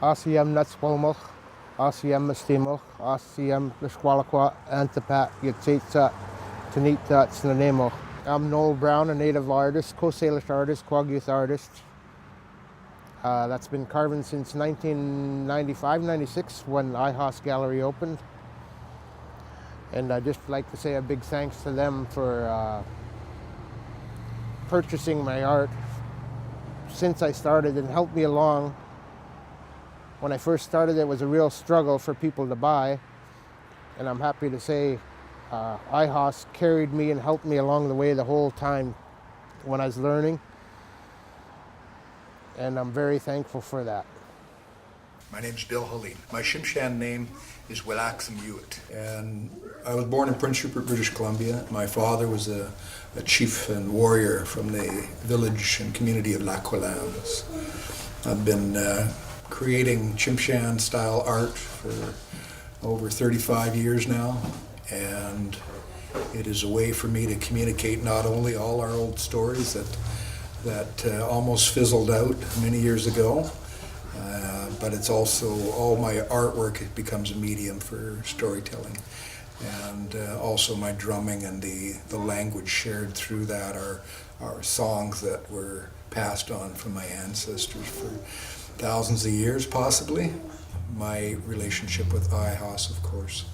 ACM Nutswolmach, ACM Mistimach, ACM Lishwalakwa, Antipat, Yatsitsa, Tanita, Tsnanemoch. I'm Noel Brown, a native artist, Coast Salish artist, Quag Youth artist. That's been carving since 1995-96 when I-Hos Gallery opened. And I'd just like to say a big thanks to them for purchasing my art since I started and helped me along. When I first started, it was a real struggle for people to buy. And I'm happy to say I-Hos carried me and helped me along the way the whole time when I was learning. And I'm very thankful for that. My name's Bill Helene. My Tsimshian name is Willaxum Hewitt. And I was born in Prince Rupert, British Columbia. My father was a chief and warrior from the village and community of Lac Ouellans. I've been creating Tsimshian style art for over 35 years now. And it is a way for me to communicate not only all our old stories that almost fizzled out many years ago, but it's also all my artwork. It becomes a medium for storytelling, and also my drumming and the language shared through that are songs that were passed on from my ancestors for thousands of years, possibly. My relationship with I-Hos, of course,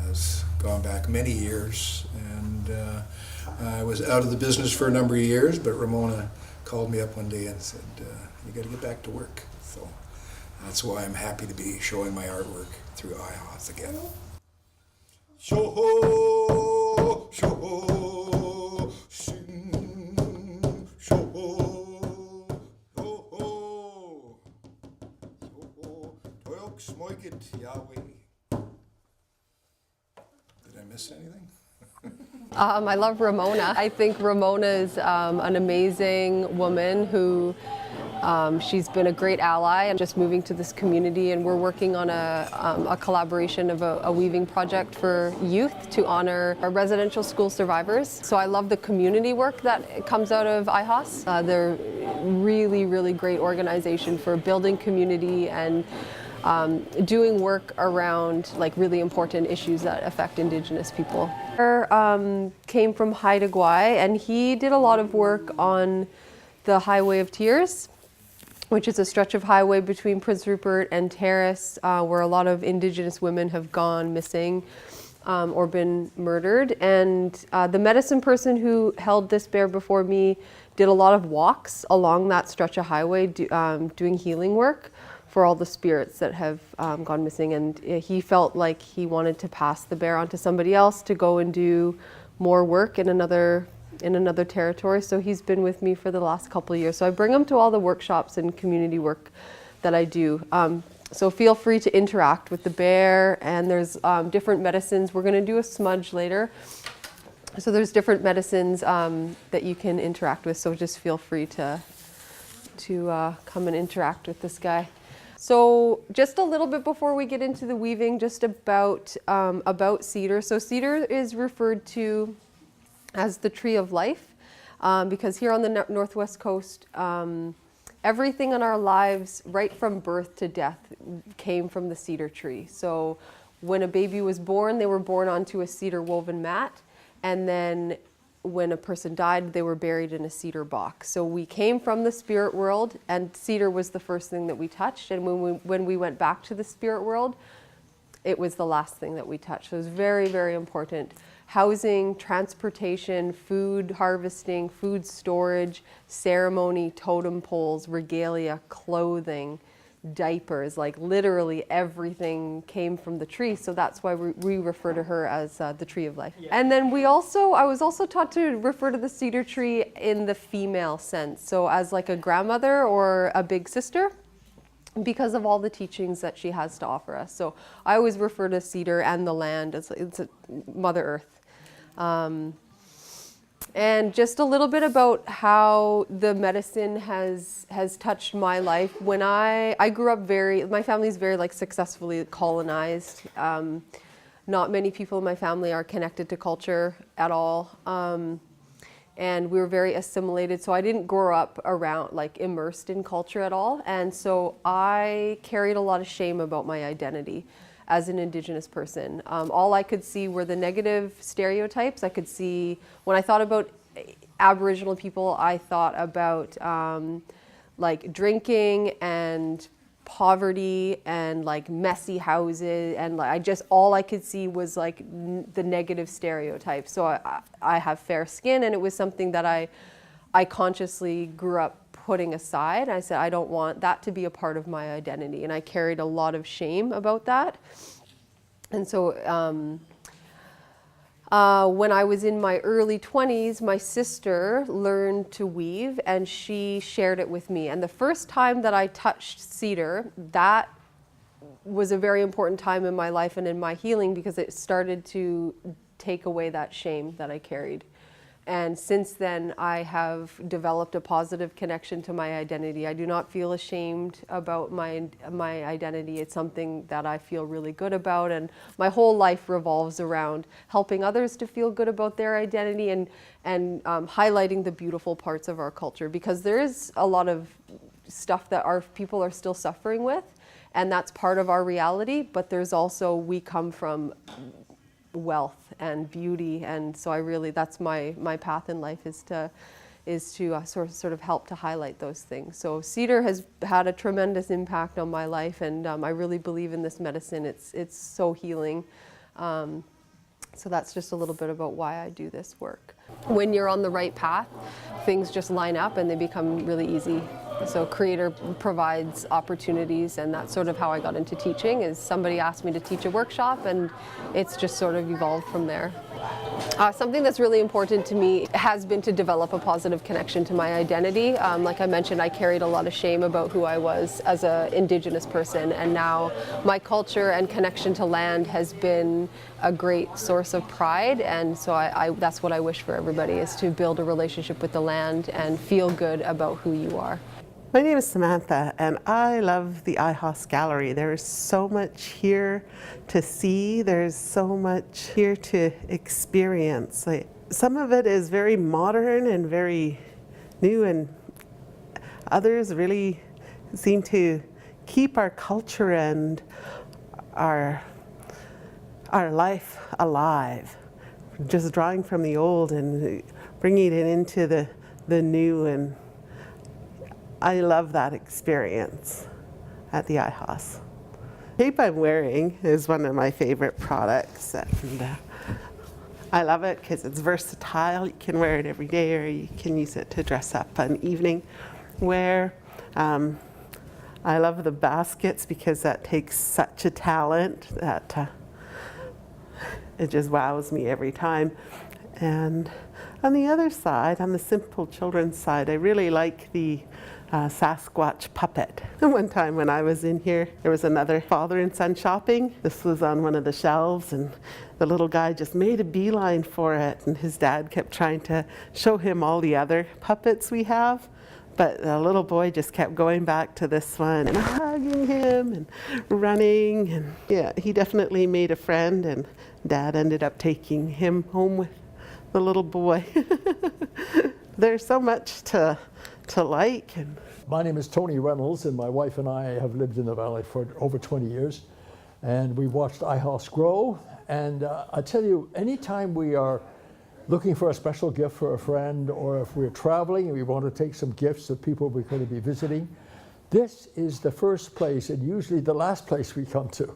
has gone back many years, and I was out of the business for a number of years, but Ramona called me up one day and said, you got to get back to work. So that's why I'm happy to be showing my artwork through I-Hos again. Shoho, shoho, sing, shoho, shoho, shoho, toyok smoikit Yahweh. Did I miss anything? I love Ramona. I think Ramona is an amazing woman who she's been a great ally and just moving to this community, and we're working on a collaboration of a weaving project for youth to honor our residential school survivors. So I love the community work that comes out of I-Hos. They're really, really great organization for building community and doing work around like really important issues that affect Indigenous people. Came from Haida Gwaii, and he did a lot of work on the Highway of Tears, which is a stretch of highway between Prince Rupert and Terrace, where a lot of Indigenous women have gone missing or been murdered. And the medicine person who held this bear before me did a lot of walks along that stretch of highway doing healing work for all the spirits that have gone missing, and he felt like he wanted to pass the bear on to somebody else to go and do more work in another territory. So he's been with me for the last couple of years. So I bring him to all the workshops and community work that I do. So feel free to interact with the bear, and there's different medicines. We're going to do a smudge later. So there's different medicines that you can interact with. So just feel free to come and interact with this guy. So just a little bit before we get into the weaving, just about cedar. So cedar is referred to as the tree of life because here on the Northwest Coast, everything in our lives, right from birth to death, came from the cedar tree. So when a baby was born, they were born onto a cedar woven mat, and then when a person died, they were buried in a cedar box. So we came from the spirit world, and cedar was the first thing that we touched. And when we went back to the spirit world, it was the last thing that we touched. So it was very, very important. Housing, transportation, food harvesting, food storage, ceremony, totem poles, regalia, clothing, diapers, like literally everything came from the tree. So that's why we refer to her as the tree of life. Yeah. And then I was also taught to refer to the cedar tree in the female sense. So as like a grandmother or a big sister, because of all the teachings that she has to offer us. So I always refer to cedar and the land as it's a Mother Earth. And just a little bit about how the medicine has touched my life. When I grew up my family's very like successfully colonized. Not many people in my family are connected to culture at all. and we were very assimilated. So I didn't grow up around, like, immersed in culture at all. And so I carried a lot of shame about my identity as an Indigenous person. All I could see were the negative stereotypes. I could see, when I thought about Aboriginal people, I thought about like drinking and poverty and like messy houses, and like all I could see was like the negative stereotypes. So I have fair skin, and it was something that I consciously grew up putting aside. I said I don't want that to be a part of my identity, and I carried a lot of shame about that. And so when I was in my early 20s, my sister learned to weave, and she shared it with me. And the first time that I touched cedar, that was a very important time in my life and in my healing, because it started to take away that shame that I carried. And since then, I have developed a positive connection to my identity. I do not feel ashamed about my identity. It's something that I feel really good about, and my whole life revolves around helping others to feel good about their identity, and highlighting the beautiful parts of our culture, because there is a lot of stuff that our people are still suffering with, and that's part of our reality. But there's also, we come from wealth and beauty, and so that's my path in life, is to sort of help to highlight those things. So cedar has had a tremendous impact on my life, and I really believe in this medicine. It's so healing. So that's just a little bit about why I do this work. When you're on the right path, things just line up and they become really easy. So Creator provides opportunities, and that's sort of how I got into teaching. Is somebody asked me to teach a workshop, and it's just sort of evolved from there. Something that's really important to me has been to develop a positive connection to my identity. Like I mentioned, I carried a lot of shame about who I was as an Indigenous person, and now my culture and connection to land has been a great source of pride. And so that's what I wish for everybody, is to build a relationship with the land and feel good about who you are. My name is Samantha, and I love the I-Hos Gallery. There is so much here to see. There's so much here to experience. Some of it is very modern and very new, and others really seem to keep our culture and our life alive. Just drawing from the old and bringing it into the new, and I love that experience at the I-Hos. The cape I'm wearing is one of my favorite products, and I love it because it's versatile. You can wear it every day, or you can use it to dress up on evening wear. I love the baskets because that takes such a talent that it just wows me every time. And on the other side, on the simple children's side, I really like the Sasquatch puppet. One time when I was in here, there was another father and son shopping. This was on one of the shelves, and the little guy just made a beeline for it, and his dad kept trying to show him all the other puppets we have. But the little boy just kept going back to this one and hugging him and running. And yeah, he definitely made a friend, and Dad ended up taking him home with the little boy. There's so much to like. And my name is Tony Reynolds, and my wife and I have lived in the valley for over 20 years. And we watched I-Hos grow. And I tell you, anytime we are looking for a special gift for a friend, or if we're traveling and we want to take some gifts to people we're going to be visiting, this is the first place and usually the last place we come to,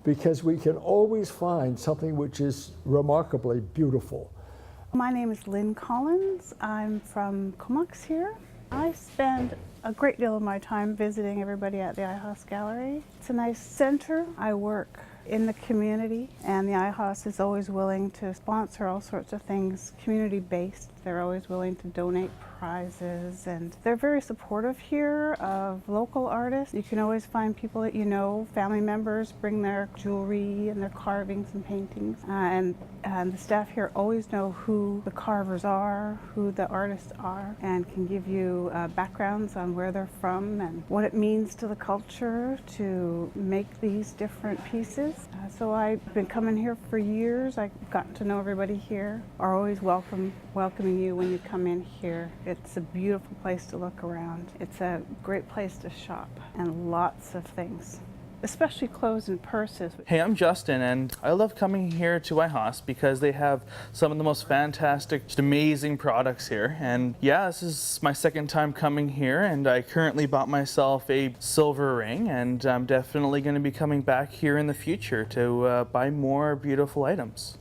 because we can always find something which is remarkably beautiful. My name is Lynn Collins. I'm from Comox here. I spend a great deal of my time visiting everybody at the I-Hos Gallery. It's a nice center. I work in the community, and the I-Hos is always willing to sponsor all sorts of things community-based. They're always willing to donate prizes, and they're very supportive here of local artists. You can always find people that you know, family members bring their jewelry and their carvings and paintings, and the staff here always know who the carvers are, who the artists are, and can give you backgrounds on where they're from and what it means to the culture to make these different pieces. So I've been coming here for years. I've gotten to know everybody here, are always welcoming welcome you when you come in here. It's a beautiful place to look around. It's a great place to shop and lots of things, especially clothes and purses. Hey, I'm Justin, and I love coming here to I-Hos because they have some of the most fantastic, just amazing products here. And yeah, this is my second time coming here, and I currently bought myself a silver ring, and I'm definitely going to be coming back here in the future to buy more beautiful items.